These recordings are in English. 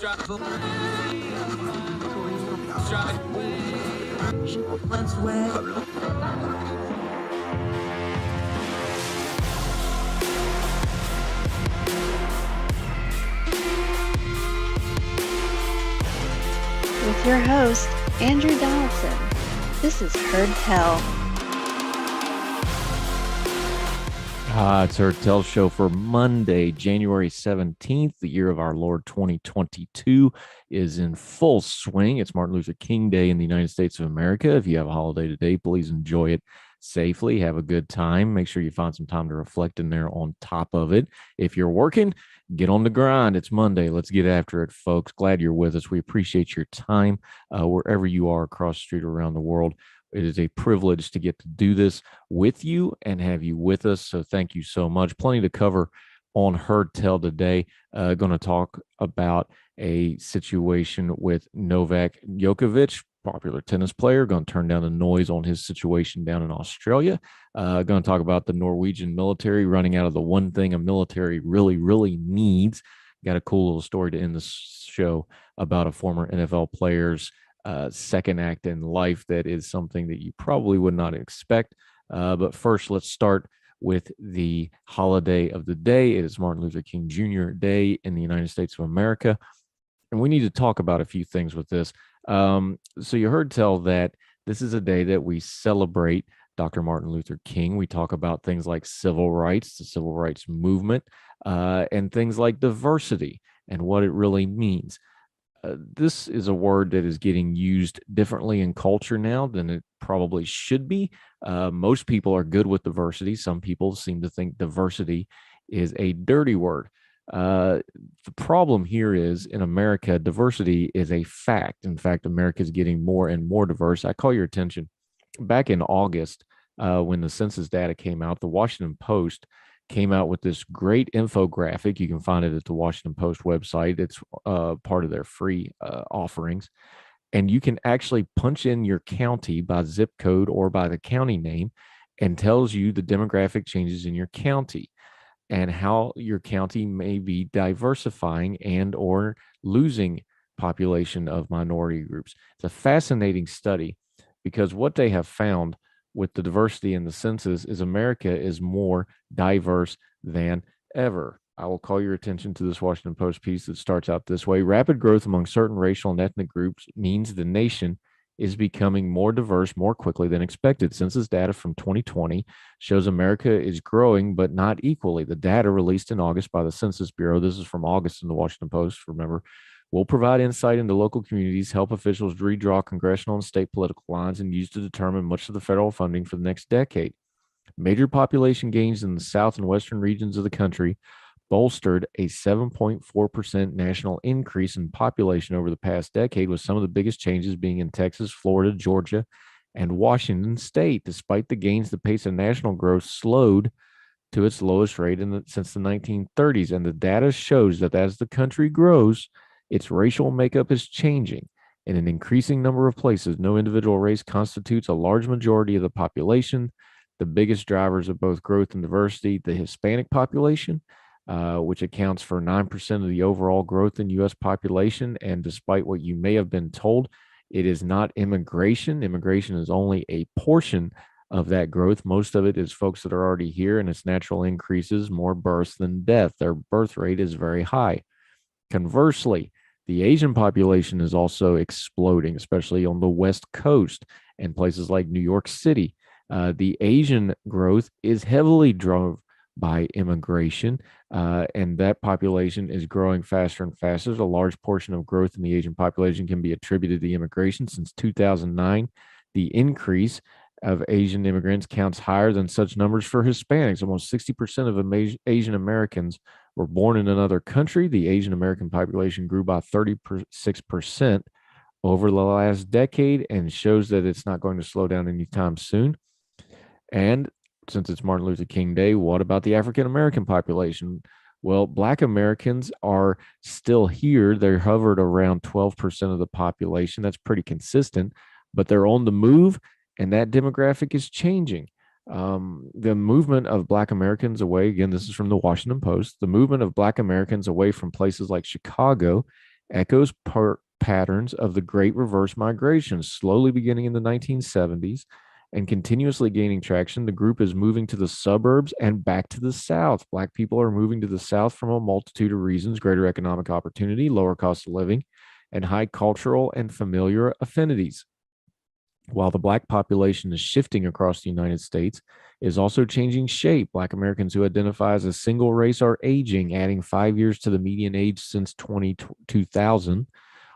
With your host, Andrew Donaldson. This is Heard Tell. It's Heard Tell show for Monday, January 17th. The year of our Lord 2022 is in full swing. It's Martin Luther King Day in the United States of America. If you have a holiday today, please enjoy it safely. Have a good time. Make sure you find some time to reflect in there on top of it. If you're working, get on the grind. It's Monday. Let's get after it, folks. Glad you're with us. We appreciate your time wherever you are across the street or around the world. It is a privilege to get to do this with you and have you with us. So thank you so much. Plenty to cover on Heard Tell today. Going to talk about a situation with Novak Djokovic, popular tennis player. Going to turn down the noise on his situation down in Australia. Going to talk about the Norwegian military running out of the one thing a military really needs. Got a cool little story to end the show about a former NFL player's second act in life that is something that you probably would not expect. But first, let's start with the holiday of the day. It is Martin Luther King Jr. Day in the United States of America. And we need to talk about a few things with this. So you heard tell that this is a day that we celebrate Dr. Martin Luther King. We talk about things like civil rights, the civil rights movement, and things like diversity and what it really means. This is a word that is getting used differently in culture now than it probably should be. Most people are good with diversity. Some people seem to think diversity is a dirty word. The problem here is in America, diversity is a fact. In fact, America is getting more and more diverse. I call your attention back in August when the census data came out, the Washington Post came out with this great infographic. You can find it at the Washington Post website. It's part of their free offerings. And you can actually punch in your county by zip code or by the county name and tells you the demographic changes in your county and how your county may be diversifying and or losing population of minority groups. It's a fascinating study because what they have found with the diversity in the census is America is more diverse than ever. I will call your attention to this Washington Post piece that starts out this way. Rapid growth among certain racial and ethnic groups means the nation is becoming more diverse more quickly than expected. Census data from 2020 shows America is growing, but not equally. The data released in August by the Census Bureau, this is from August in the Washington Post, remember, will provide insight into local communities, help officials redraw congressional and state political lines, and use to determine much of the federal funding for the next decade. Major population gains in the south and western regions of the country bolstered a 7.4% national increase in population over the past decade, with some of the biggest changes being in Texas, Florida, Georgia, and Washington state. Despite the gains, the pace of national growth slowed to its lowest rate since the 1930s, and the data shows that as the country grows, its racial makeup is changing. In an increasing number of places, no individual race constitutes a large majority of the population. The biggest drivers of both growth and diversity, the Hispanic population, which accounts for 9% of the overall growth in U.S. population. And despite what you may have been told, it is not immigration. Immigration is only a portion of that growth. Most of it is folks that are already here, and its natural increases more births than death. Their birth rate is very high. Conversely, the Asian population is also exploding, especially on the West Coast and places like New York City. The Asian growth is heavily driven by immigration, and that population is growing faster and faster. A large portion of growth in the Asian population can be attributed to immigration. Since 2009, the increase of Asian immigrants counts higher than such numbers for Hispanics. Almost 60% of Asian Americans were born in another country. The Asian American population grew by 36% over the last decade and shows that it's not going to slow down anytime soon. And since it's Martin Luther King Day, what about the African American population? Well, Black Americans are still here. They're hovered around 12% of the population. That's pretty consistent, but they're on the move, and that demographic is changing. The movement of Black Americans away, again, this is from the Washington Post, the movement of Black Americans away from places like Chicago echoes patterns of the Great Reverse Migration, slowly beginning in the 1970s and continuously gaining traction. The group is moving to the suburbs and back to the South. Black people are moving to the South from a multitude of reasons: greater economic opportunity, lower cost of living, and high cultural and familiar affinities. While the Black population is shifting across the United States, it is also changing shape. Black Americans who identify as a single race are aging, adding 5 years to the median age since 2000,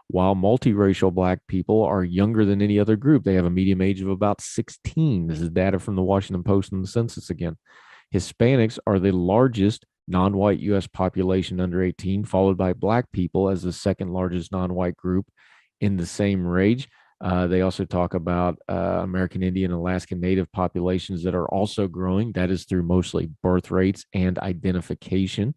while multiracial Black people are younger than any other group. They have a median age of about 16. This is data from the Washington Post and the census again. Hispanics are the largest non-white U.S. population under 18, followed by Black people as the second largest non-white group in the same range. They also talk about American Indian and Alaskan Native populations that are also growing. That is through mostly birth rates and identification.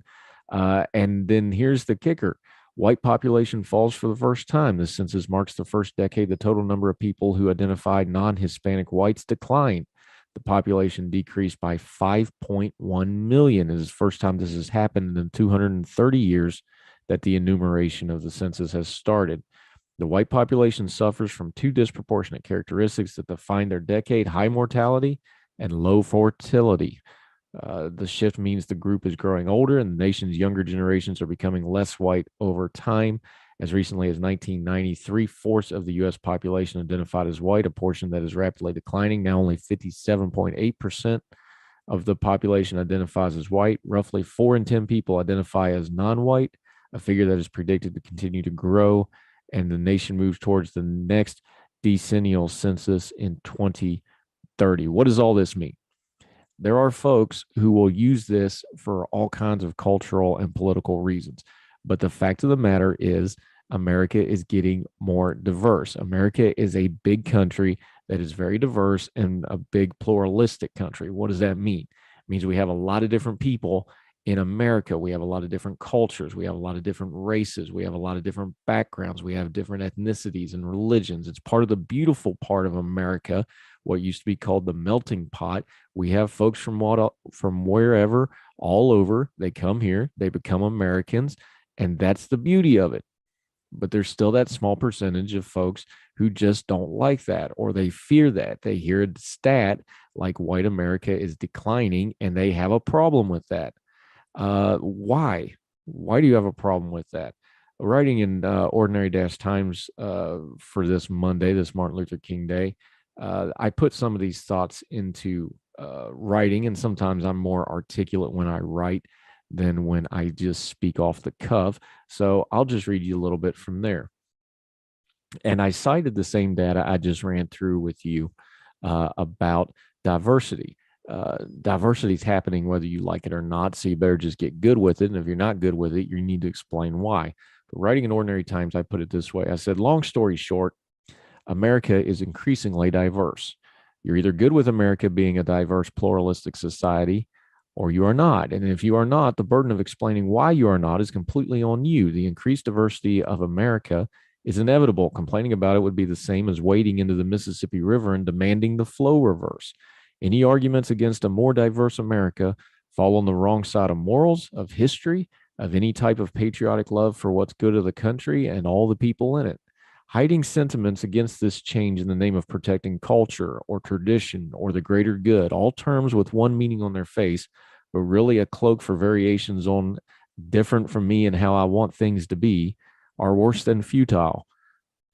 And then here's the kicker. White population falls for the first time. This census marks the first decade the total number of people who identified non-Hispanic whites declined. The population decreased by 5.1 million. It is the first time this has happened in 230 years that the enumeration of the census has started. The white population suffers from two disproportionate characteristics that define their decade: high mortality and low fertility. The shift means the group is growing older and the nation's younger generations are becoming less white over time. As recently as 1990, 3/4 of the U.S. population identified as white, a portion that is rapidly declining. Now only 57.8% of the population identifies as white. Roughly 4 in 10 people identify as non-white, a figure that is predicted to continue to grow, and the nation moves towards the next decennial census in 2030. What does all this mean? There are folks who will use this for all kinds of cultural and political reasons. But the fact of the matter is, America is getting more diverse. America is a big country that is very diverse and a big pluralistic country. What does that mean? It means we have a lot of different people in America. We have a lot of different cultures. We have a lot of different races. We have a lot of different backgrounds. We have different ethnicities and religions. It's part of the beautiful part of America, what used to be called the melting pot. We have folks from wherever, all over. They come here, they become Americans, and that's the beauty of it. But there's still that small percentage of folks who just don't like that, or they fear that. They hear a stat like white America is declining, and they have a problem with that. Why? Why do you have a problem with that? Writing in Ordinary Times for this Monday, this Martin Luther King Day, I put some of these thoughts into writing, and sometimes I'm more articulate when I write than when I just speak off the cuff. So I'll just read you a little bit from there. And I cited the same data I just ran through with you about diversity. Diversity is happening whether you like it or not, so you better just get good with it. And if you're not good with it, you need to explain why. But writing in Ordinary Times, I put it this way. I said, long story short, America is increasingly diverse. You're either good with America being a diverse, pluralistic society, or you are not. And if you are not, the burden of explaining why you are not is completely on you. The increased diversity of America is inevitable. Complaining about it would be the same as wading into the Mississippi River and demanding the flow reverse. Any arguments against a more diverse America fall on the wrong side of morals, of history, of any type of patriotic love for what's good of the country and all the people in it. Hiding sentiments against this change in the name of protecting culture or tradition or the greater good, all terms with one meaning on their face, but really a cloak for variations on different from me and how I want things to be, are worse than futile.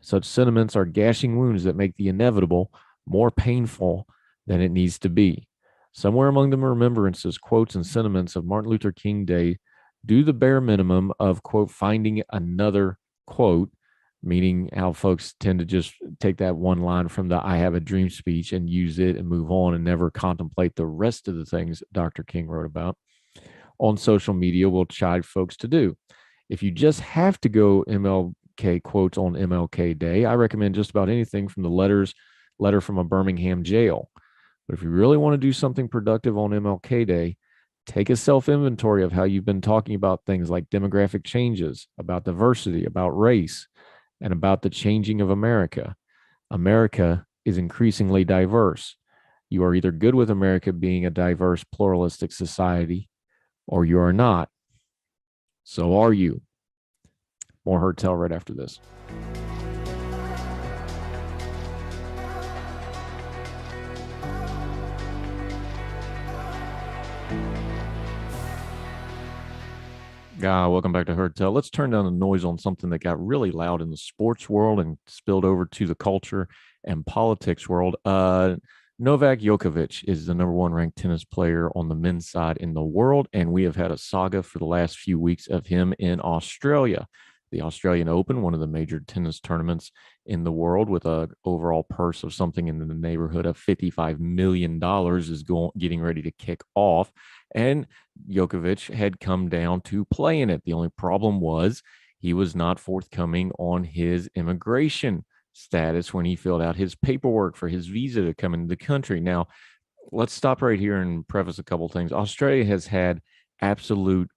Such sentiments are gashing wounds that make the inevitable more painful than it needs to be. Somewhere among the remembrances, quotes, and sentiments of Martin Luther King Day do the bare minimum of, quote, finding another quote, meaning how folks tend to just take that one line from the I Have a Dream speech and use it and move on and never contemplate the rest of the things Dr. King wrote about. On social media will chide folks to do. If you just have to go MLK quotes on MLK Day, I recommend just about anything from the letter from a Birmingham jail. But if you really want to do something productive on MLK Day, take a self-inventory of how you've been talking about things like demographic changes, about diversity, about race, and about the changing of America. America is increasingly diverse. You are either good with America being a diverse, pluralistic society, or you are not. So are you. More Herd Tell right after this. Welcome back to Herd Tell. Let's turn down the noise on something that got really loud in the sports world and spilled over to the culture and politics world. Novak Djokovic is the number one ranked tennis player on the men's side in the world, and we have had a saga for the last few weeks of him in Australia. The Australian Open, one of the major tennis tournaments in the world, with a overall purse of something in the neighborhood of $55 million, is getting ready to kick off. And Djokovic had come down to play in it. The only problem was he was not forthcoming on his immigration status when he filled out his paperwork for his visa to come into the country. Now, let's stop right here and preface a couple things. Australia has had absolute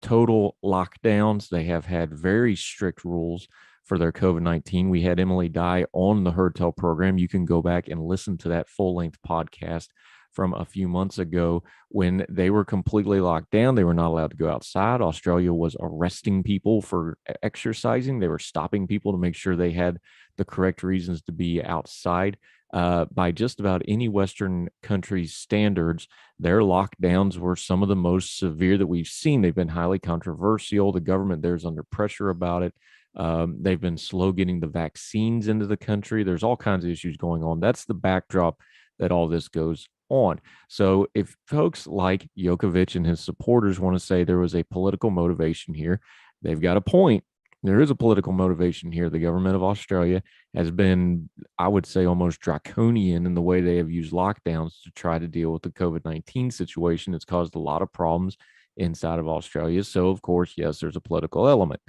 total lockdowns. They have had very strict rules for their COVID-19. We had Emily Dye on the Herd Tell program. You can go back and listen to that full-length podcast from a few months ago when they were completely locked down. They were not allowed to go outside. Australia was arresting people for exercising. They were stopping people to make sure they had the correct reasons to be outside. By just about any Western country's standards, their lockdowns were some of the most severe that we've seen. They've been highly controversial. The government there's under pressure about it. They've been slow getting the vaccines into the country. There's all kinds of issues going on. That's the backdrop that all this goes on. So if folks like Djokovic and his supporters want to say there was a political motivation here, they've got a point. There is a political motivation here. The government of Australia has been, I would say, almost draconian in the way they have used lockdowns to try to deal with the COVID-19 situation. It's caused a lot of problems inside of Australia. So, of course, yes, there's a political element.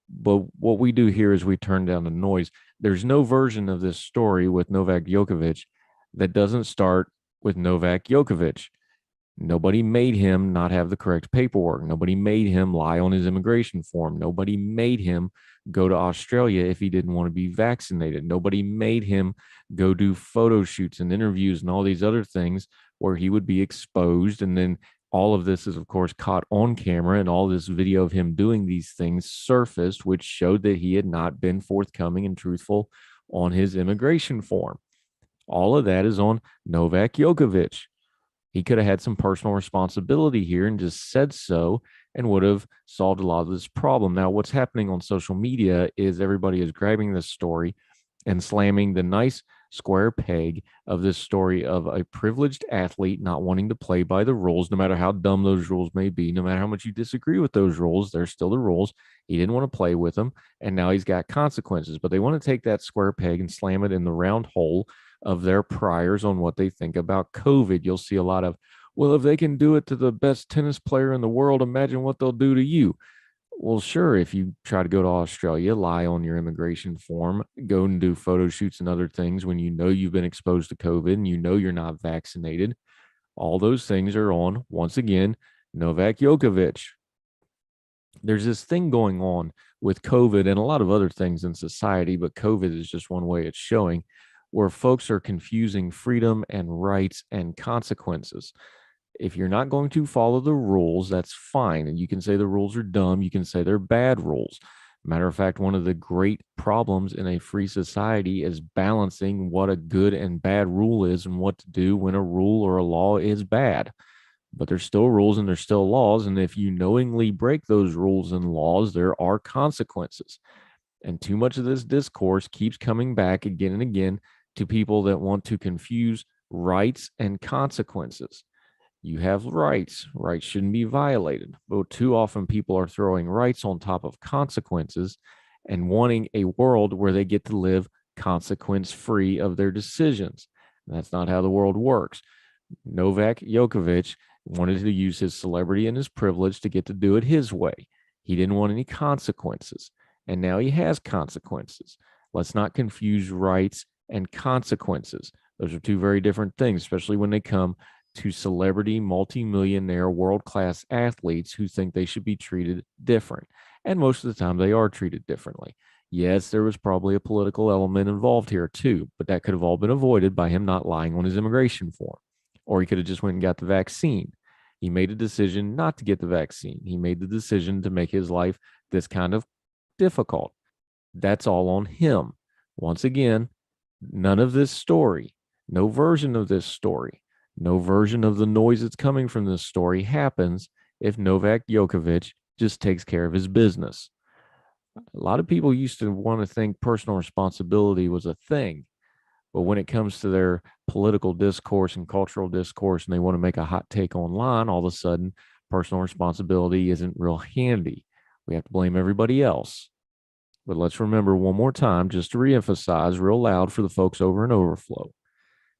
But what we do here is we turn down the noise. There's no version of this story with Novak Djokovic that doesn't start with Novak Djokovic. Nobody made him not have the correct paperwork. Nobody made him lie on his immigration form. Nobody made him go to Australia if he didn't want to be vaccinated. Nobody made him go do photo shoots and interviews and all these other things where he would be exposed. And then all of this is, of course, caught on camera, and all this video of him doing these things surfaced, which showed that he had not been forthcoming and truthful on his immigration form. All of that is on Novak Djokovic. He could have had some personal responsibility here and just said so and would have solved a lot of this problem. Now, what's happening on social media is everybody is grabbing this story and slamming the nice square peg of this story of a privileged athlete not wanting to play by the rules, no matter how dumb those rules may be, no matter how much you disagree with those rules, they're still the rules. He didn't want to play with them, and now he's got consequences. But they want to take that square peg and slam it in the round hole of their priors on what they think about COVID. You'll see a lot of, well, if they can do it to the best tennis player in the world, imagine what they'll do to you. Well, sure, if you try to go to Australia, lie on your immigration form, go and do photo shoots and other things when you know you've been exposed to COVID and you know you're not vaccinated, all those things are on, once again, Novak Djokovic. There's this thing going on with COVID and a lot of other things in society, but COVID is just one way it's showing, where folks are confusing freedom and rights and consequences. If you're not going to follow the rules, that's fine. And you can say the rules are dumb. You can say they're bad rules. Matter of fact, one of the great problems in a free society is balancing what a good and bad rule is and what to do when a rule or a law is bad. But there's still rules and there's still laws. And if you knowingly break those rules and laws, there are consequences. And too much of this discourse keeps coming back again and again to people that want to confuse rights and consequences. You have rights. Rights shouldn't be violated. But too often people are throwing rights on top of consequences and wanting a world where they get to live consequence-free of their decisions. And that's not how the world works. Novak Djokovic wanted to use his celebrity and his privilege to get to do it his way. He didn't want any consequences. And now he has consequences. Let's not confuse rights and consequences. Those are two very different things, especially when they come to celebrity, multimillionaire, world-class athletes who think they should be treated different. And most of the time they are treated differently. Yes, there was probably a political element involved here too, but that could have all been avoided by him not lying on his immigration form. Or he could have just went and got the vaccine. He made a decision not to get the vaccine. He made the decision to make his life this kind of difficult. That's all on him. Once again, none of this story, no version of this story, no version of the noise that's coming from this story happens if Novak Djokovic just takes care of his business. A lot of people used to want to think personal responsibility was a thing. But when it comes to their political discourse and cultural discourse, and they want to make a hot take online, all of a sudden, personal responsibility isn't real handy. We have to blame everybody else. But let's remember one more time, just to reemphasize real loud for the folks over in Overflow.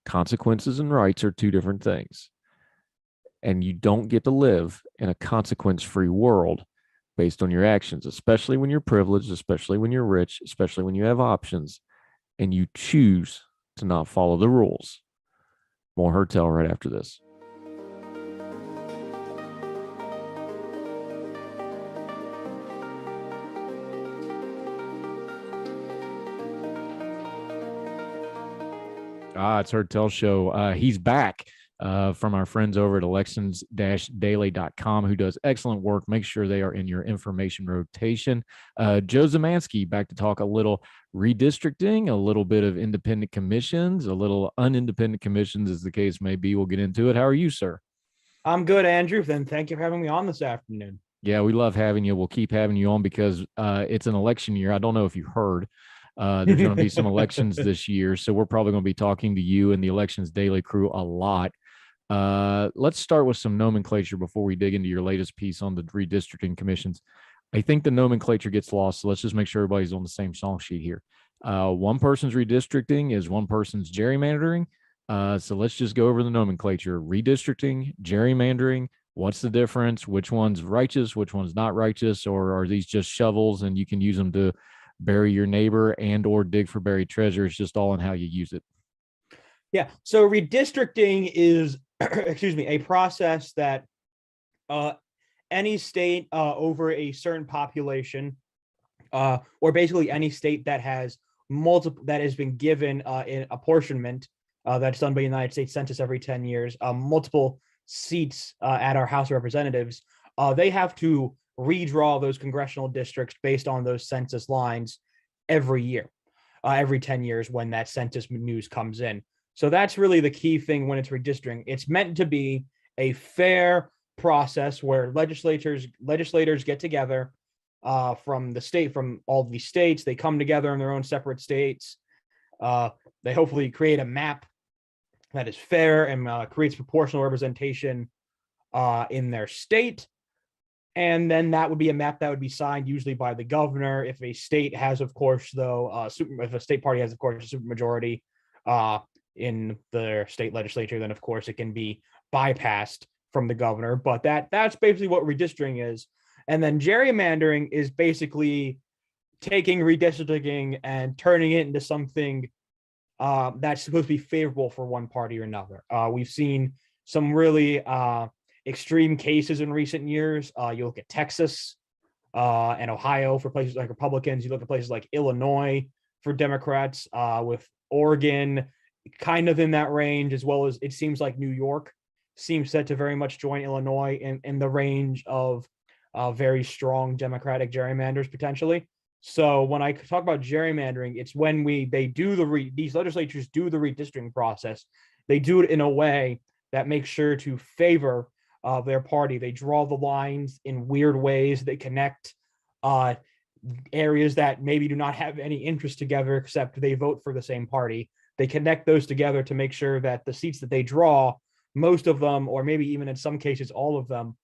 Consequences and rights are two different things. And you don't get to live in a consequence-free world based on your actions, especially when you're privileged, especially when you're rich, especially when you have options, and you choose to not follow the rules. More Hertel right after this. It's Hertel Show. He's back from our friends over at elections-daily.com who does excellent work. Make sure they are in your information rotation. Joe Szymanski back to talk a little redistricting, a little bit of independent commissions, a little unindependent commissions, as the case may be. We'll get into it. How are you, sir? I'm good, Andrew. Then thank you for having me on this afternoon. Yeah, we love having you. We'll keep having you on because it's an election year. I don't know if you heard. There's going to be some elections this year, so we're probably going to be talking to you and the Elections Daily crew a lot. Let's start with some nomenclature before we dig into your latest piece on the redistricting commissions. I think the nomenclature gets lost, so let's just make sure everybody's on the same song sheet here. One person's redistricting is one person's gerrymandering. So let's just go over the nomenclature. Redistricting, gerrymandering, what's the difference? Which one's righteous? Which one's not righteous? Or are these just shovels and you can use them to bury your neighbor and or dig for buried treasure? It's just all in how you use it. Yeah. So redistricting is, excuse me, a process that any state over a certain population, or basically any state that has multiple, that has been given in apportionment, that's done by the United States Census every 10 years, multiple seats at our House of Representatives, they have to redraw those congressional districts based on those census lines every year, every 10 years when that census news comes in. So that's really the key thing when it's redistricting. It's meant to be a fair process where legislators get together from all these states. They come together in their own separate states. They hopefully create a map that is fair and creates proportional representation in their state. And then that would be a map that would be signed usually by the governor. If a state has, of course, though, if a state party has, of course, a supermajority in their state legislature, then, of course, it can be bypassed from the governor. But that's basically what redistricting is. And then gerrymandering is basically taking redistricting and turning it into something that's supposed to be favorable for one party or another. We've seen some really extreme cases in recent years. You look at Texas and Ohio for places like Republicans. You look at places like Illinois for Democrats, with Oregon kind of in that range, as well as it seems like New York seems set to very much join Illinois in the range of very strong Democratic gerrymanders potentially. So when I talk about gerrymandering, it's when these legislatures do the redistricting process. They do it in a way that makes sure to favor their party. They draw the lines in weird ways. They connect areas that maybe do not have any interest together, except they vote for the same party. They connect those together to make sure that the seats that they draw, most of them, or maybe even in some cases, all of them,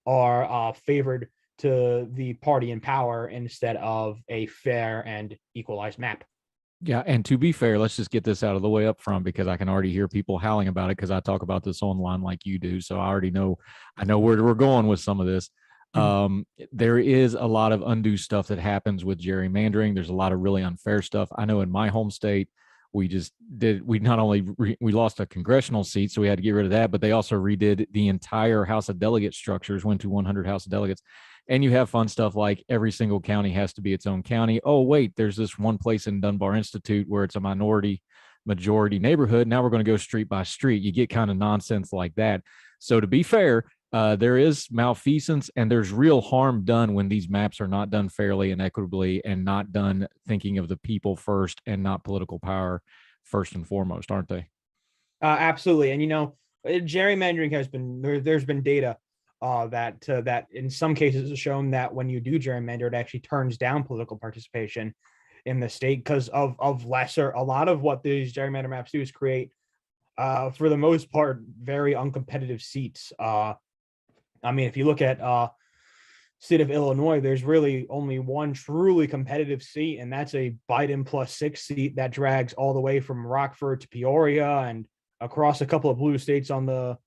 are favored to the party in power instead of a fair and equalized map. Yeah, and to be fair, let's just get this out of the way up front because I can already hear people howling about it because I talk about this online like you do. So I know where we're going with some of this. There is a lot of undue stuff that happens with gerrymandering. There's a lot of really unfair stuff. I know in my home state, we lost a congressional seat, so we had to get rid of that, but they also redid the entire House of Delegates structures, went to 100 House of Delegates. And you have fun stuff like every single county has to be its own county. Oh, wait, there's this one place in Dunbar Institute where it's a majority neighborhood. Now we're going to go street by street. You get kind of nonsense like that. So to be fair, There is malfeasance and there's real harm done when these maps are not done fairly and equitably and not done thinking of the people first and not political power first and foremost, aren't they? Absolutely. And, gerrymandering has been there's been data that in some cases has shown that when you do gerrymander, it actually turns down political participation in the state because of a lot of what these gerrymander maps do is create, for the most part, very uncompetitive seats. I mean, if you look at state of Illinois, there's really only one truly competitive seat, and that's a Biden +6 seat that drags all the way from Rockford to Peoria and across a couple of blue states on the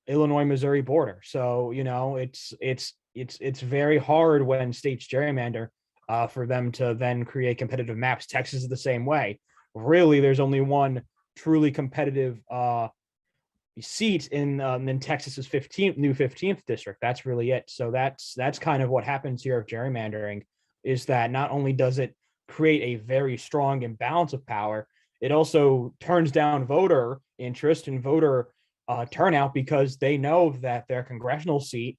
Illinois-Missouri border. So, it's very hard when states gerrymander for them to then create competitive maps. Texas is the same way. Really, there's only one truly competitive seat in Texas's 15th district. That's really it. So that's kind of what happens here of gerrymandering, is that not only does it create a very strong imbalance of power, it also turns down voter interest and voter turnout because they know that their congressional seat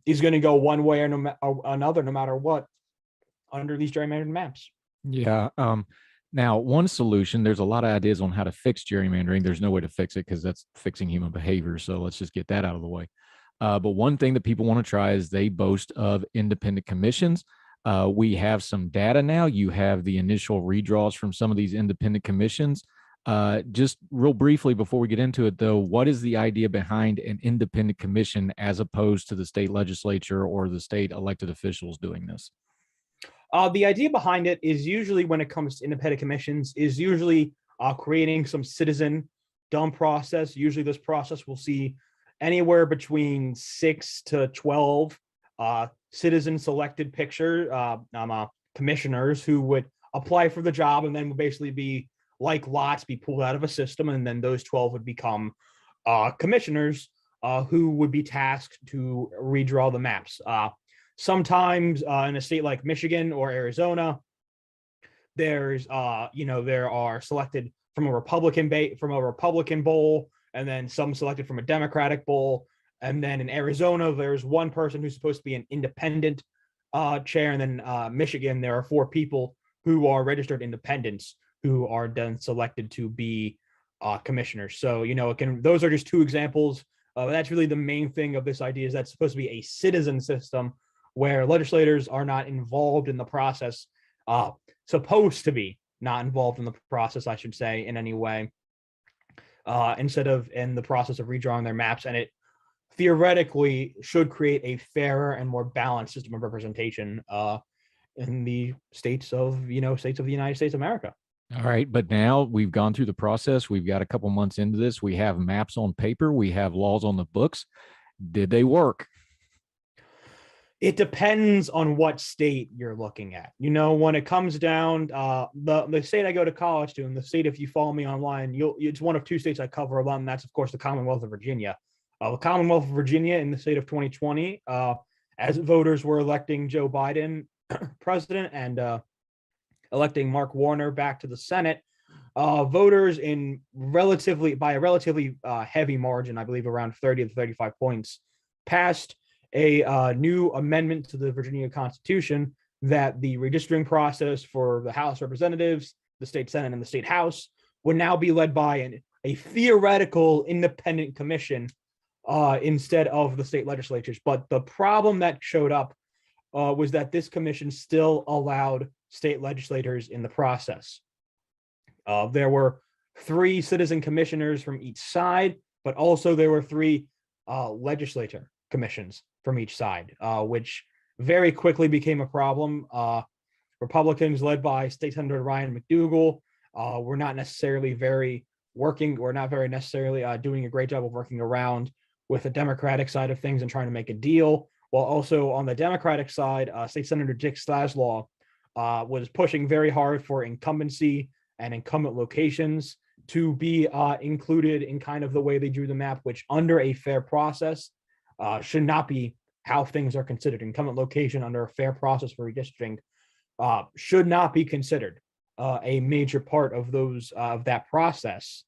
is going to go one way or another, no matter what, under these gerrymandered maps. Yeah. Now, one solution, there's a lot of ideas on how to fix gerrymandering. There's no way to fix it because that's fixing human behavior. So let's just get that out of the way. But one thing that people want to try is they boast of independent commissions. We have some data now. You have the initial redraws from some of these independent commissions. Just real briefly before we get into it, though, what is the idea behind an independent commission as opposed to the state legislature or the state elected officials doing this? The idea behind it is usually, when it comes to independent commissions, is usually creating some citizen dumb process. Usually this process will see anywhere between 6 to 12 citizen selected commissioners who would apply for the job and then would basically be like lots, be pulled out of a system. And then those 12 would become commissioners who would be tasked to redraw the maps. Sometimes in a state like Michigan or Arizona, there are selected from a Republican bowl, and then some selected from a Democratic bowl. And then in Arizona, there's one person who's supposed to be an independent chair. And then Michigan, there are 4 people who are registered independents who are then selected to be commissioners. So, those are just 2 examples. That's really the main thing of this idea, is that's supposed to be a citizen system where legislators are not involved in the process, supposed to be not involved in the process, I should say, in any way, instead of in the process of redrawing their maps. And it theoretically should create a fairer and more balanced system of representation in the states of the United States of America. All right. But now we've gone through the process. We've got a couple months into this. We have maps on paper. We have laws on the books. Did they work? It depends on what state you're looking at. When it comes down, the state I go to college to, and the state, if you follow me online, it's one of 2 states I cover a lot, and that's, of course, the Commonwealth of Virginia. The Commonwealth of Virginia in the state of 2020, as voters were electing Joe Biden president and electing Mark Warner back to the Senate, voters by a relatively heavy margin, I believe around 30 to 35 points, passed a new amendment to the Virginia Constitution that the redistricting process for the House of Representatives, the state Senate, and the state House would now be led by a theoretical independent commission instead of the state legislatures. But the problem that showed up was that this commission still allowed state legislators in the process. There were 3 citizen commissioners from each side, but also there were 3 legislature commissions from each side, which very quickly became a problem. Republicans led by State Senator Ryan McDougal were not very necessarily doing a great job of working around with the Democratic side of things and trying to make a deal. While also on the Democratic side, State Senator Dick Staselaw was pushing very hard for incumbency and incumbent locations to be included in kind of the way they drew the map, which under a fair process should not be how things are considered. Incumbent location under a fair process for redistricting should not be considered a major part of that process.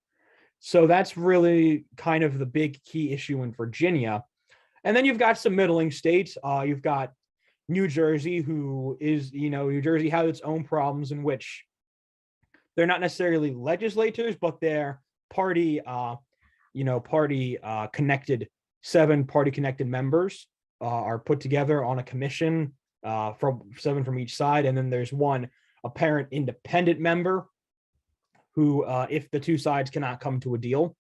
So that's really kind of the big key issue in Virginia. And then you've got some middling states. You've got New Jersey, who is, New Jersey has its own problems in which they're not necessarily legislators, but they're party, party connected, 7 party connected members are put together on a commission from 7 from each side. And then there's one apparent independent member who, if the 2 sides cannot come to a deal,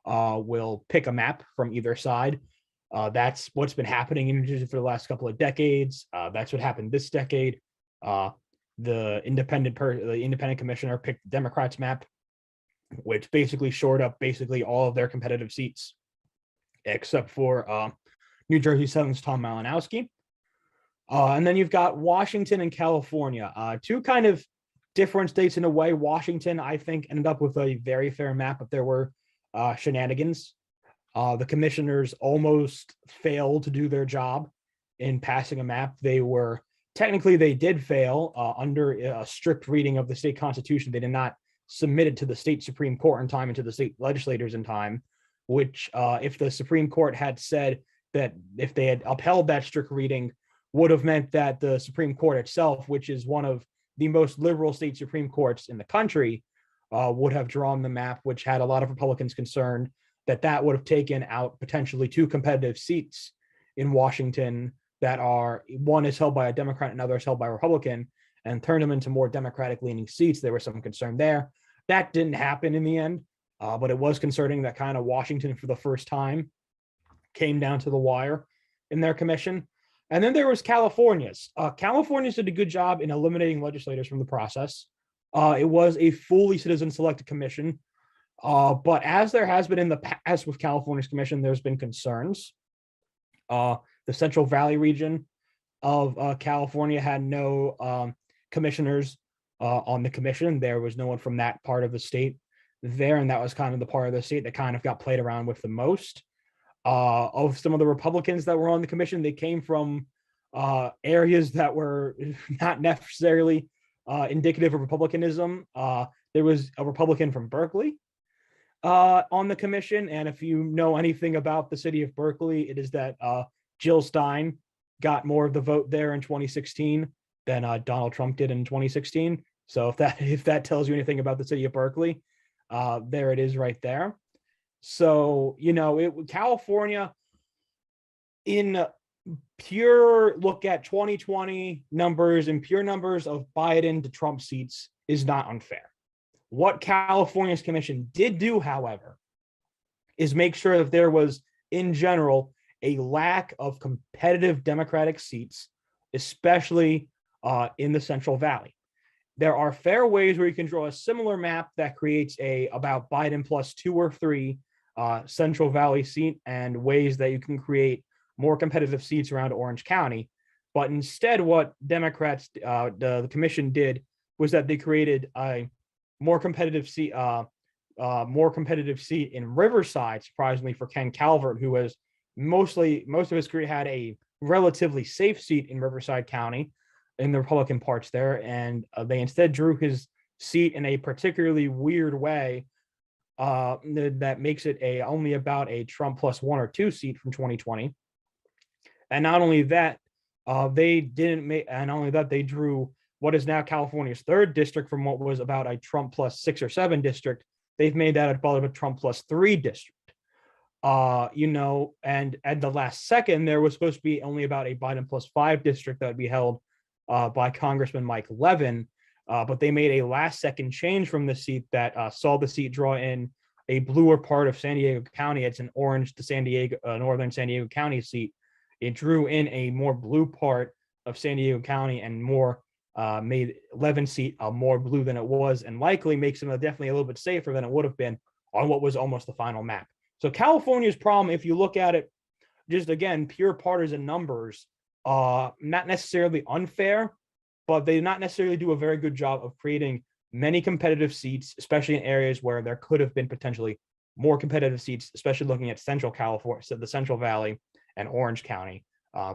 will pick a map from either side. That's what's been happening in New Jersey for the last couple of decades. That's what happened this decade. The independent commissioner picked the Democrats' map, which basically shored up basically all of their competitive seats, except for New Jersey 7's Tom Malinowski. And then you've got Washington and California, 2 kind of different states in a way. Washington, I think, ended up with a very fair map, but there were shenanigans. The commissioners almost failed to do their job in passing a map. They did fail under a strict reading of the state constitution. They did not submit it to the state Supreme Court in time and to the state legislators in time, which if the Supreme Court had said that, if they had upheld that strict reading, would have meant that the Supreme Court itself, which is one of the most liberal state Supreme Courts in the country, would have drawn the map, which had a lot of Republicans concerned that would have taken out potentially 2 competitive seats in Washington that are, one is held by a Democrat and another is held by a Republican, and turned them into more Democratic leaning seats. There was some concern there. That didn't happen in the end, but it was concerning that kind of Washington for the first time came down to the wire in their commission. And then there was California's. California's did a good job in eliminating legislators from the process. It was a fully citizen selected commission. But as there has been in the past with California's commission, there's been concerns. The Central Valley region of California had no commissioners on the commission. There was no one from that part of the state there, and that was kind of the part of the state that kind of got played around with the most. Of some of the Republicans that were on the commission, they came from areas that were not necessarily indicative of Republicanism. There was a Republican from Berkeley on the commission, and if you know anything about the city of Berkeley, it is that Jill Stein got more of the vote there in 2016 than Donald Trump did in 2016. So if that tells you anything about the city of Berkeley, there it is right there. So California, in pure look at 2020 numbers and pure numbers of Biden to Trump seats, is not unfair. What California's commission did do, however, is make sure that there was, in general, a lack of competitive Democratic seats, especially in the Central Valley. There are fair ways where you can draw a similar map that creates about Biden plus 2 or 3 Central Valley seat, and ways that you can create more competitive seats around Orange County. But instead, what Democrats, the commission did, was that they created a more competitive seat in Riverside, surprisingly, for Ken Calvert, who was most of his career had a relatively safe seat in Riverside County in the Republican parts there, and they instead drew his seat in a particularly weird way that makes it only about a Trump plus 1 or 2 seat from 2020. And not only that, they drew what is now California's 3rd district from what was about a Trump plus 6 or 7 district. They've made that about a Trump plus 3 district. And at the last second, there was supposed to be only about a Biden plus 5 district that would be held by Congressman Mike Levin. But they made a last second change from the seat that saw the seat draw in a bluer part of San Diego County. It's an orange to San Diego, northern San Diego County seat. It drew in a more blue part of San Diego County and made Levin's seat more blue than it was, and likely makes him definitely a little bit safer than it would have been on what was almost the final map. So California's problem, if you look at it, just again, pure partisan numbers, not necessarily unfair, but they not necessarily do a very good job of creating many competitive seats, especially in areas where there could have been potentially more competitive seats, especially looking at Central California, so the Central Valley and Orange County.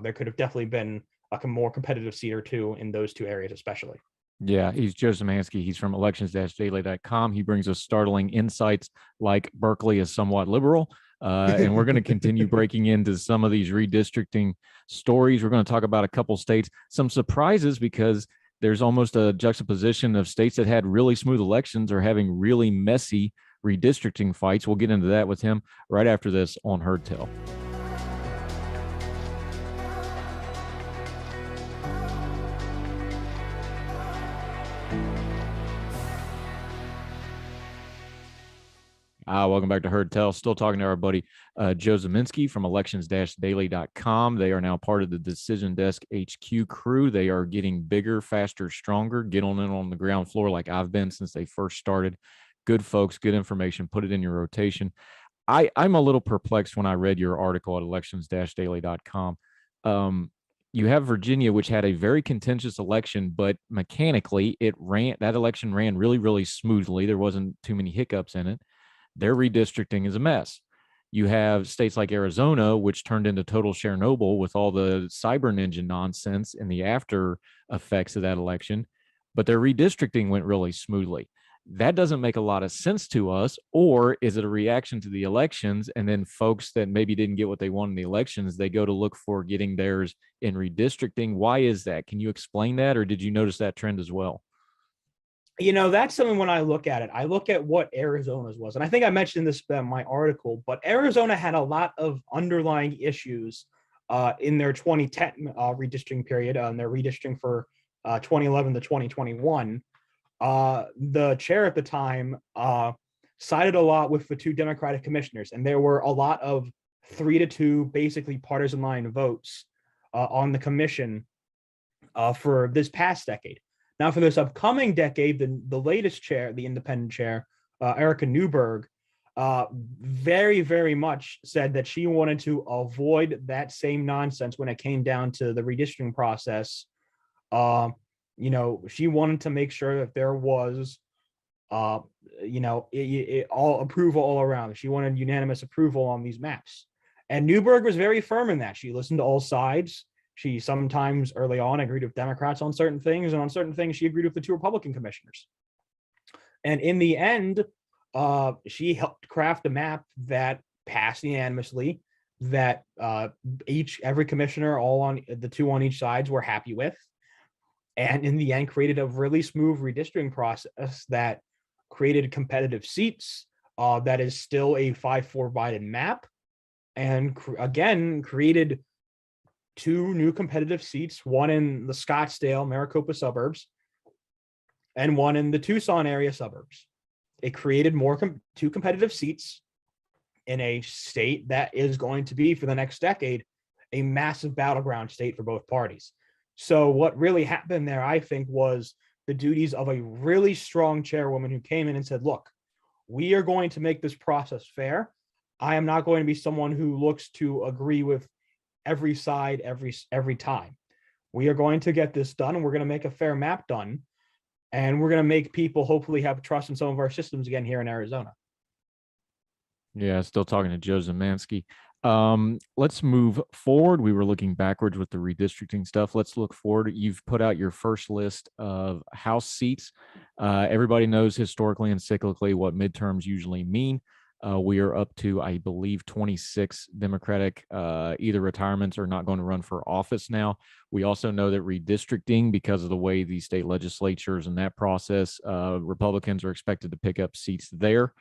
There could have definitely been a more competitive seat or 2 in those 2 areas, especially. Yeah, he's Joe Szymanski. He's from elections-daily.com. He brings us startling insights like Berkeley is somewhat liberal. And we're going to continue breaking into some of these redistricting stories. We're going to talk about a couple states, some surprises because there's almost a juxtaposition of states that had really smooth elections or having really messy redistricting fights. We'll get into that with him right after this on Heard Tell. Welcome back to Heard Tell. Still talking to our buddy Joe Szymanski from elections-daily.com. They are now part of the Decision Desk HQ crew. They are getting bigger, faster, stronger. Get on in on the ground floor like I've been since they first started. Good folks, good information. Put it in your rotation. I'm a little perplexed when I read your article at elections-daily.com. You have Virginia, which had a very contentious election, but mechanically that election ran really, really smoothly. There wasn't too many hiccups in it. Their redistricting is a mess. You have states like Arizona, which turned into total Chernobyl with all the cyber ninja nonsense and the after effects of that election, but their redistricting went really smoothly. That doesn't make a lot of sense to us. Or is it a reaction to the elections? And then folks that maybe didn't get what they wanted in the elections, they go to look for getting theirs in redistricting. Why is that? Can you explain that? Or did you notice that trend as well? That's something when I look at it, I look at what Arizona's was. And I think I mentioned this in my article, but Arizona had a lot of underlying issues in their 2010 redistricting period, and their redistricting for 2011 to 2021. The chair at the time sided a lot with the two Democratic commissioners, and there were a lot of 3-2, basically partisan line votes on the commission for this past decade. Now, for this upcoming decade, the latest chair, the independent chair, Erica Newberg, very, very much said that she wanted to avoid that same nonsense when it came down to the redistricting process. She wanted to make sure that there was, all approval all around. She wanted unanimous approval on these maps. And Newberg was very firm in that. She listened to all sides. She sometimes early on agreed with Democrats on certain things, and on certain things she agreed with the two Republican commissioners. And in the end, she helped craft a map that passed unanimously, that every commissioner, all on the two on each sides, were happy with. And in the end, created a really smooth redistricting process that created competitive seats. That is still a 5-4 Biden map, and again created two new competitive seats, one in the Scottsdale, Maricopa suburbs, and one in the Tucson area suburbs. It created two competitive seats in a state that is going to be, for the next decade, a massive battleground state for both parties. So what really happened there, I think, was the duties of a really strong chairwoman who came in and said, look, we are going to make this process fair. I am not going to be someone who looks to agree with every side every time. We are going to get this done, and we're going to make a fair map done, and we're going to make people hopefully have trust in some of our systems again here in Arizona. Yeah, still talking to Joe Szymanski. Let's move forward. We were looking backwards with the redistricting stuff. Let's look forward. You've put out your first list of House seats. Everybody knows historically and cyclically what midterms usually mean. We are up to, I believe, 26 Democratic either retirements or not going to run for office now. We also know that redistricting, because of the way the state legislatures and that process, Republicans are expected to pick up seats there.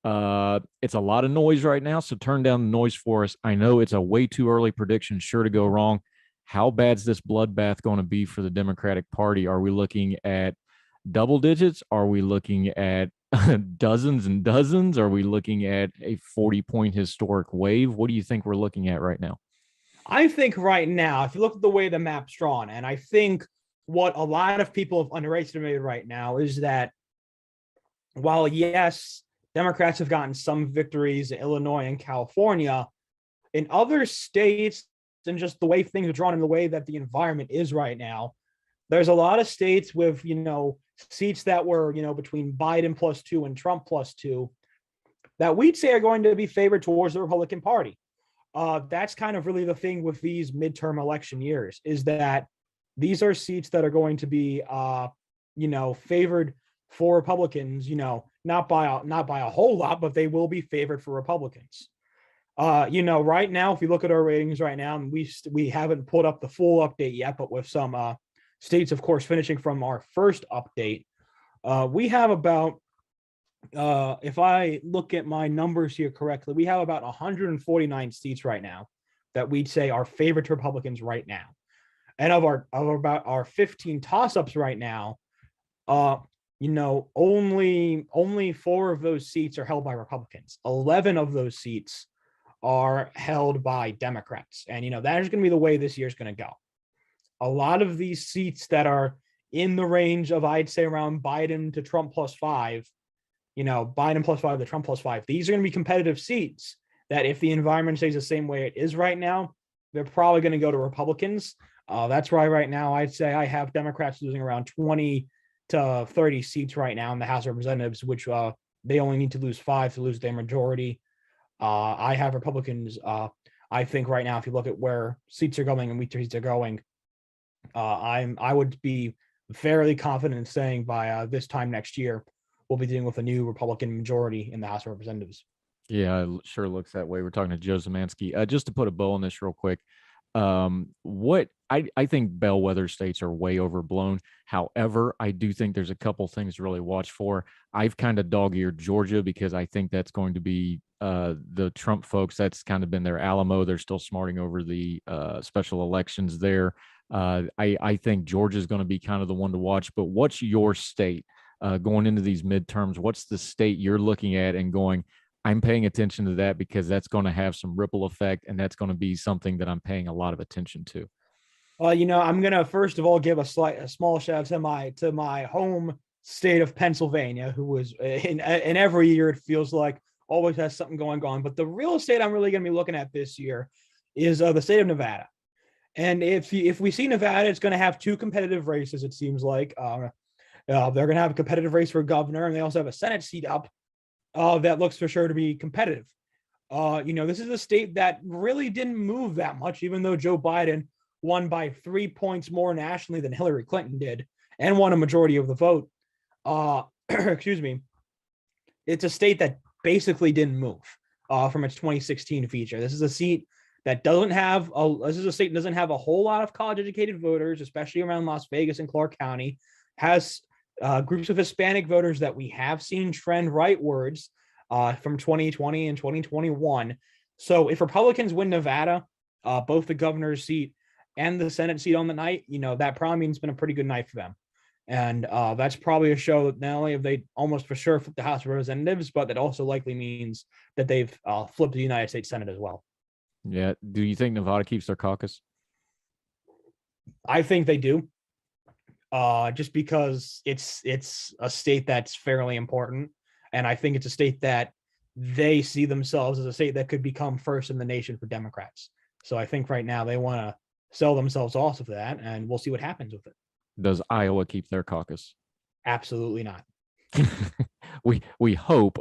It's a lot of noise right now, so turn down the noise for us. I know it's a way too early prediction, sure to go wrong. How bad's this bloodbath going to be for the Democratic Party? Are we looking at double digits? Are we looking at dozens and dozens? Are we looking at a 40-point historic wave? What do you think we're looking at right now? I think right now, if you look at the way the map's drawn, and I think what a lot of people have underestimated right now is that while, yes, Democrats have gotten some victories in Illinois and California, in other states, and just the way things are drawn in the way that the environment is right now, there's a lot of states with, seats that were, between Biden +2 and Trump +2 that we'd say are going to be favored towards the Republican Party. That's kind of really the thing with these midterm election years, is that these are seats that are going to be favored for Republicans, not by a whole lot, but they will be favored for Republicans. Right now, if you look at our ratings right now, and we haven't pulled up the full update yet, but with some states, of course, finishing from our first update, we have about, if I look at my numbers here correctly, we have about 149 seats right now that we'd say are favored to Republicans right now. And of about our 15 toss-ups right now, only 4 of those seats are held by Republicans. 11 of those seats are held by Democrats. And, that is going to be the way this year's going to go. A lot of these seats that are in the range of, I'd say, around Biden to Trump +5, Biden +5 to Trump +5, these are going to be competitive seats that if the environment stays the same way it is right now, they're probably going to go to Republicans. That's why right now I'd say I have Democrats losing around 20 to 30 seats right now in the House of Representatives, which they only need to lose 5 to lose their majority. I have Republicans. I think right now, if you look at where seats are going and which seats are going, I would be fairly confident in saying by this time next year, we'll be dealing with a new Republican majority in the House of Representatives. Yeah, it sure looks that way. We're talking to Joe Szymanski. Just to put a bow on this real quick, what I think bellwether states are way overblown. However, I do think there's a couple things to really watch for. I've kind of dog-eared Georgia because I think that's going to be the Trump folks. That's kind of been their Alamo. They're still smarting over the special elections there. I think Georgia is going to be kind of the one to watch. But what's your state going into these midterms? What's the state you're looking at and going, I'm paying attention to that because that's going to have some ripple effect, and that's going to be something that I'm paying a lot of attention to? I'm gonna first of all give a small shout out to my home state of Pennsylvania, who was in every year it feels like always has something going on. But the real state I'm really gonna be looking at this year is the state of Nevada. And if we see Nevada, it's going to have 2 competitive races. It seems like they're going to have a competitive race for governor, and they also have a Senate seat up that looks for sure to be competitive. This is a state that really didn't move that much, even though Joe Biden won by 3 points more nationally than Hillary Clinton did and won a majority of the vote. Excuse me. It's a state that basically didn't move from its 2016 feature. This is a state that doesn't have a whole lot of college-educated voters, especially around Las Vegas and Clark County. Has groups of Hispanic voters that we have seen trend rightwards from 2020 and 2021. So if Republicans win Nevada, both the governor's seat and the Senate seat on the night, that probably means it's been a pretty good night for them. And that's probably a show that not only have they almost for sure flipped the House of Representatives, but that also likely means that they've flipped the United States Senate as well. Yeah. Do you think Nevada keeps their caucus? I think they do. Just because it's a state that's fairly important. And I think it's a state that they see themselves as a state that could become first in the nation for Democrats. So I think right now they want to sell themselves off of that, and we'll see what happens with it. Does Iowa keep their caucus? Absolutely not. We hope,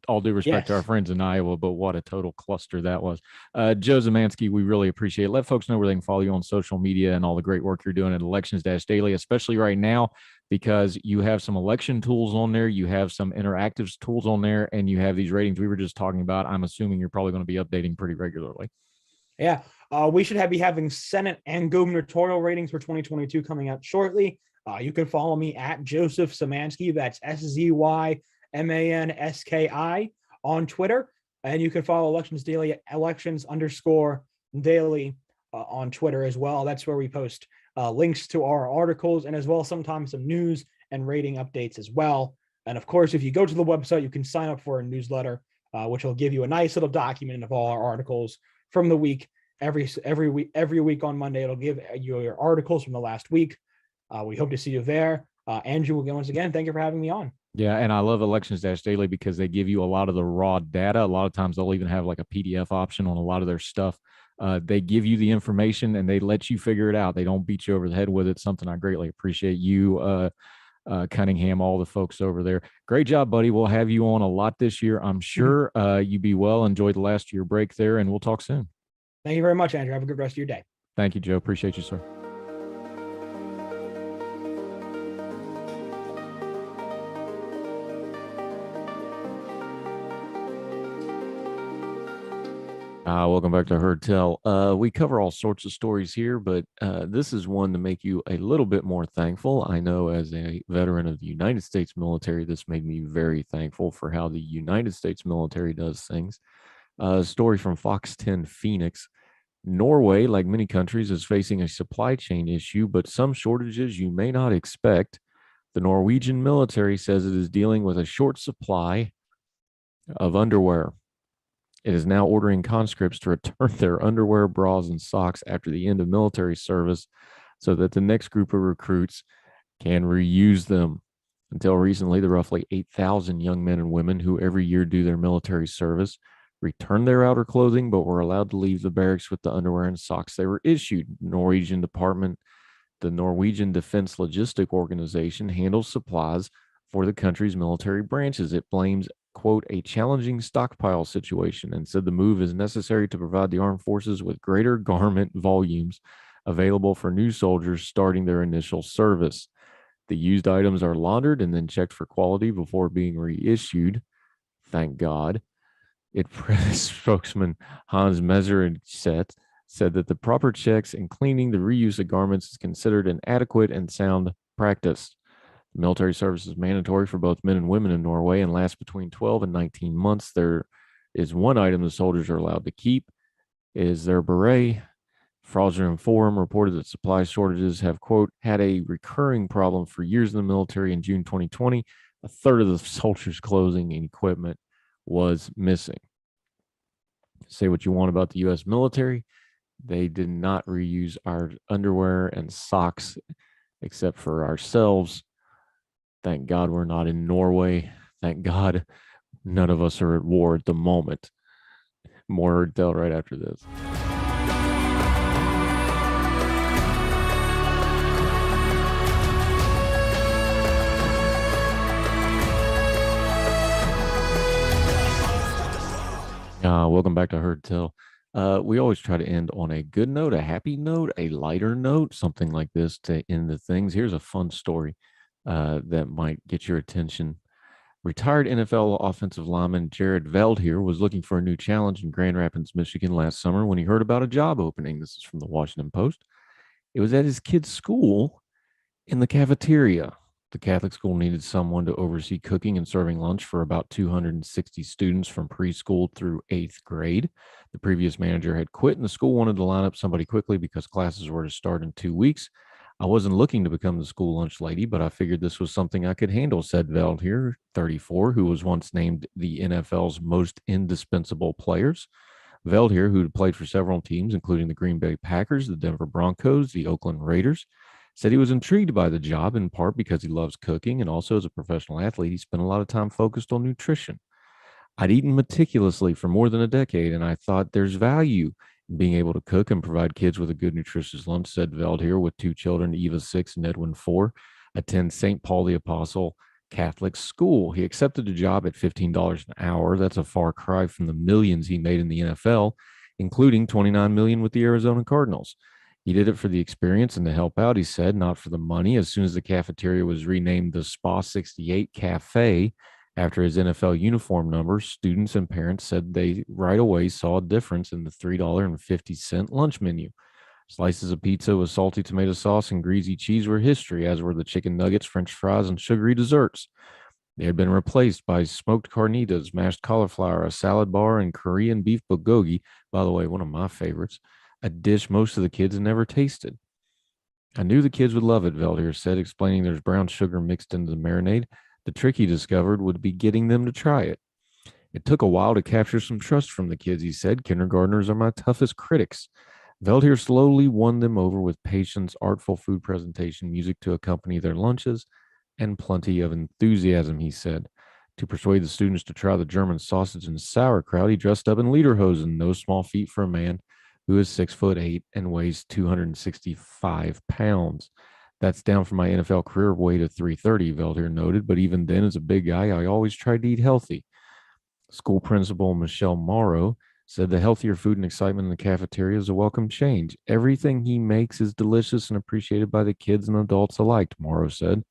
all due respect to our friends in Iowa, but what a total cluster that was. Joe Szymanski, we really appreciate it. Let folks know where they can follow you on social media and all the great work you're doing at Elections-Daily, especially right now, because you have some election tools on there, you have some interactive tools on there, and you have these ratings we were just talking about. I'm assuming you're probably going to be updating pretty regularly. Yeah, we should be having Senate and gubernatorial ratings for 2022 coming out shortly. You can follow me at Joseph Szymanski. That's SZYMANSKI on Twitter. And you can follow Elections Daily at elections_daily on Twitter as well. That's where we post links to our articles and as well sometimes some news and rating updates as well. And of course, if you go to the website, you can sign up for a newsletter, which will give you a nice little document of all our articles from the week. Every week on Monday, it'll give you your articles from the last week. We hope to see you there. Andrew, once again, thank you for having me on. Yeah, and I love Elections-Daily because they give you a lot of the raw data. A lot of times they'll even have like a PDF option on a lot of their stuff. They give you the information and they let you figure it out. They don't beat you over the head with it. Something I greatly appreciate. You, Cunningham, all the folks over there. Great job, buddy. We'll have you on a lot this year, I'm sure. You be well. Enjoy the last of your break there, and we'll talk soon. Thank you very much, Andrew. Have a good rest of your day. Thank you, Joe. Appreciate you, sir. Welcome back to Heard Tell. We cover all sorts of stories here, but this is one to make you a little bit more thankful. I know as a veteran of the United States military, this made me very thankful for how the United States military does things. A story from Fox 10 Phoenix. Norway, like many countries, is facing a supply chain issue, but some shortages you may not expect. The Norwegian military says it is dealing with a short supply of underwear. It is now ordering conscripts to return their underwear, bras, and socks after the end of military service so that the next group of recruits can reuse them. Until recently, the roughly 8,000 young men and women who every year do their military service returned their outer clothing but were allowed to leave the barracks with the underwear and socks they were issued. The Norwegian Defense Logistic Organization handles supplies for the country's military branches. It blames, quote, a challenging stockpile situation and said the move is necessary to provide the armed forces with greater garment volumes available for new soldiers starting their initial service. The used items are laundered and then checked for quality before being reissued. Thank God. Spokesman Hans Messerschmidt said that the proper checks and cleaning the reuse of garments is considered an adequate and sound practice. Military service is mandatory for both men and women in Norway and lasts between 12 and 19 months. There is one item the soldiers are allowed to keep is their beret. Fraudulent Forum reported that supply shortages have, quote, had a recurring problem for years in the military. In June 2020, a third of the soldiers' clothing and equipment was missing. Say what you want about the U.S. military. They did not reuse our underwear and socks except for ourselves. Thank God we're not in Norway. Thank God none of us are at war at the moment. More Heard Tell right after this. Welcome back to Heard Tell. We always try to end on a good note, a happy note, a lighter note, something like this to end the things. Here's a fun story that might get your attention. Retired NFL offensive lineman Jared Veldheer was looking for a new challenge in Grand Rapids, Michigan last summer when he heard about a job opening. This is from the Washington Post. It was at his kid's school in the cafeteria. The Catholic school needed someone to oversee cooking and serving lunch for about 260 students from preschool through 8th grade. The previous manager had quit, and the school wanted to line up somebody quickly because classes were to start in 2 weeks. I wasn't looking to become the school lunch lady, but I figured this was something I could handle, said Veldheer, 34, who was once named the NFL's most indispensable players. Veldheer, who had played for several teams, including the Green Bay Packers, the Denver Broncos, the Oakland Raiders, said he was intrigued by the job in part because he loves cooking, and also as a professional athlete, he spent a lot of time focused on nutrition. I'd eaten meticulously for more than a decade, and I thought there's value in being able to cook and provide kids with a good, nutritious lunch, said Veldheer, with two children, Eva 6 and Edwin 4, attend St. Paul the Apostle Catholic School. He accepted the job at $15 an hour. That's a far cry from the millions he made in the NFL, including $29 million with the Arizona Cardinals. He did it for the experience and to help out, he said, not for the money. As soon as the cafeteria was renamed the Spa 68 Cafe after his NFL uniform number, students and parents said they right away saw a difference in the $3.50 lunch menu. Slices of pizza with salty tomato sauce and greasy cheese were history, as were the chicken nuggets, French fries, and sugary desserts. They had been replaced by smoked carnitas, mashed cauliflower, a salad bar, and Korean beef bulgogi, by the way, one of my favorites, a dish most of the kids had never tasted. I knew the kids would love it, Veldheer said, explaining there's brown sugar mixed into the marinade. The trick he discovered would be getting them to try it. It took a while to capture some trust from the kids, he said. Kindergartners are my toughest critics. Veldheer slowly won them over with patience, artful food presentation, music to accompany their lunches, and plenty of enthusiasm, he said. To persuade the students to try the German sausage and sauerkraut, he dressed up in lederhosen, no small feat for a man who is 6'8" and weighs 265 pounds. That's down from my NFL career weight of 330, Veldheer noted, but even then, as a big guy, I always tried to eat healthy. School principal Michelle Morrow said the healthier food and excitement in the cafeteria is a welcome change. Everything he makes is delicious and appreciated by the kids and adults alike, Morrow said.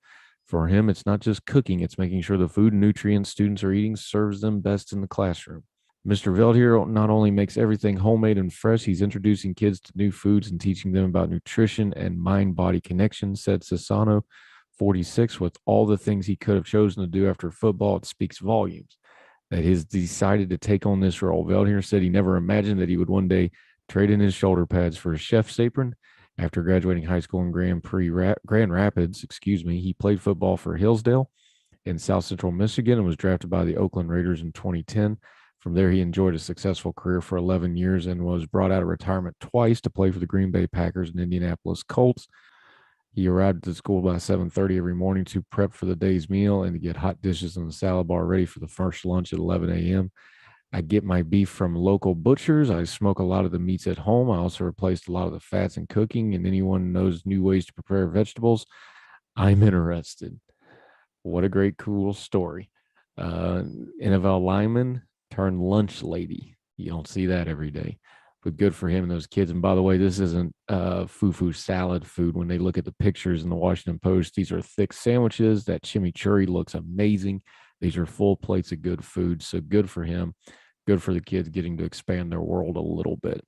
For him, it's not just cooking, it's making sure the food and nutrients students are eating serves them best in the classroom. Mr. Veldheer not only makes everything homemade and fresh, he's introducing kids to new foods and teaching them about nutrition and mind-body connection, said Sasano, 46. With all the things he could have chosen to do after football, it speaks volumes that he's decided to take on this role. Veldheer said he never imagined that he would one day trade in his shoulder pads for a chef's apron. After graduating high school in Grand Rapids, he played football for Hillsdale in South Central Michigan and was drafted by the Oakland Raiders in 2010. From there, he enjoyed a successful career for 11 years and was brought out of retirement twice to play for the Green Bay Packers and Indianapolis Colts. He arrived at the school by 7:30 every morning to prep for the day's meal and to get hot dishes on the salad bar ready for the first lunch at 11 a.m. I get my beef from local butchers. I smoke a lot of the meats at home. I also replaced a lot of the fats in cooking, and anyone knows new ways to prepare vegetables, I'm interested. What a great, cool story. NFL lineman turned lunch lady. You don't see that every day, but good for him and those kids. And by the way, this isn't foo-foo salad food. When they look at the pictures in the Washington Post, these are thick sandwiches. That chimichurri looks amazing. These are full plates of good food. So good for him. Good for the kids getting to expand their world a little bit.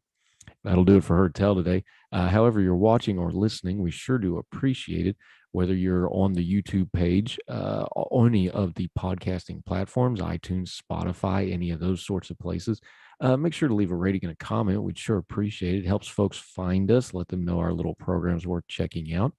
That'll do it for Heard Tell today. However you're watching or listening, we sure do appreciate it. Whether you're on the YouTube page, on any of the podcasting platforms, iTunes, Spotify, any of those sorts of places, make sure to leave a rating and a comment. We'd sure appreciate it. It helps folks find us, let them know our little program's worth checking out.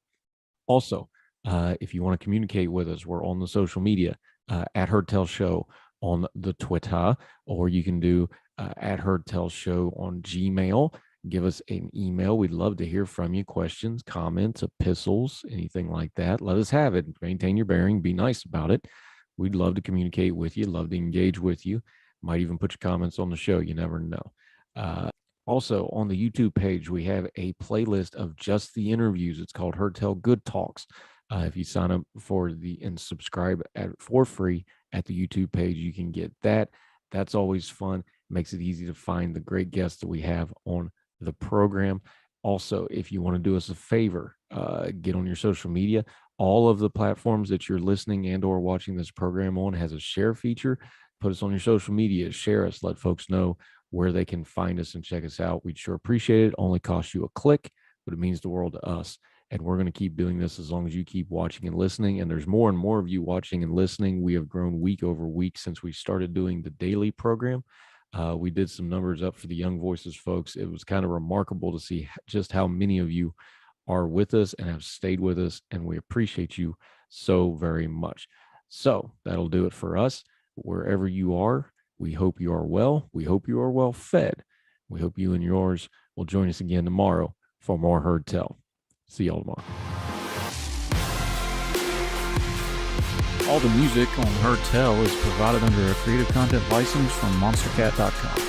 Also, if you want to communicate with us, we're on the social media at Heard Tell Show on the Twitter, or you can do at Heard Tell Show on Gmail. Give us an email. We'd love to hear from you. Questions, comments, epistles, anything like that. Let us have it. Maintain your bearing. Be nice about it. We'd love to communicate with you. Love to engage with you. Might even put your comments on the show. You never know. Also, on the YouTube page, we have a playlist of just the interviews. It's called Heard Tell Good Talks. If you sign up and subscribe for free at the YouTube page, you can get that. That's always fun. Makes it easy to find the great guests that we have on the program. Also, if you want to do us a favor, get on your social media. All of the platforms that you're listening and or watching this program on has a share feature. Put us on your social media, share us, let folks know where they can find us and check us out. We'd sure appreciate it. Only costs you a click, but it means the world to us. And we're going to keep doing this as long as you keep watching and listening. And there's more and more of you watching and listening. We have grown week over week since we started doing the daily program. We did some numbers up for the Young Voices folks. It was kind of remarkable to see just how many of you are with us and have stayed with us, and we appreciate you so very much. So that'll do it for us. Wherever you are, we hope you are well. We hope you are well fed. We hope you and yours will join us again tomorrow for more Heard Tell. See y'all tomorrow. All the music on Heard Tell is provided under a Creative Content license from monstercat.com.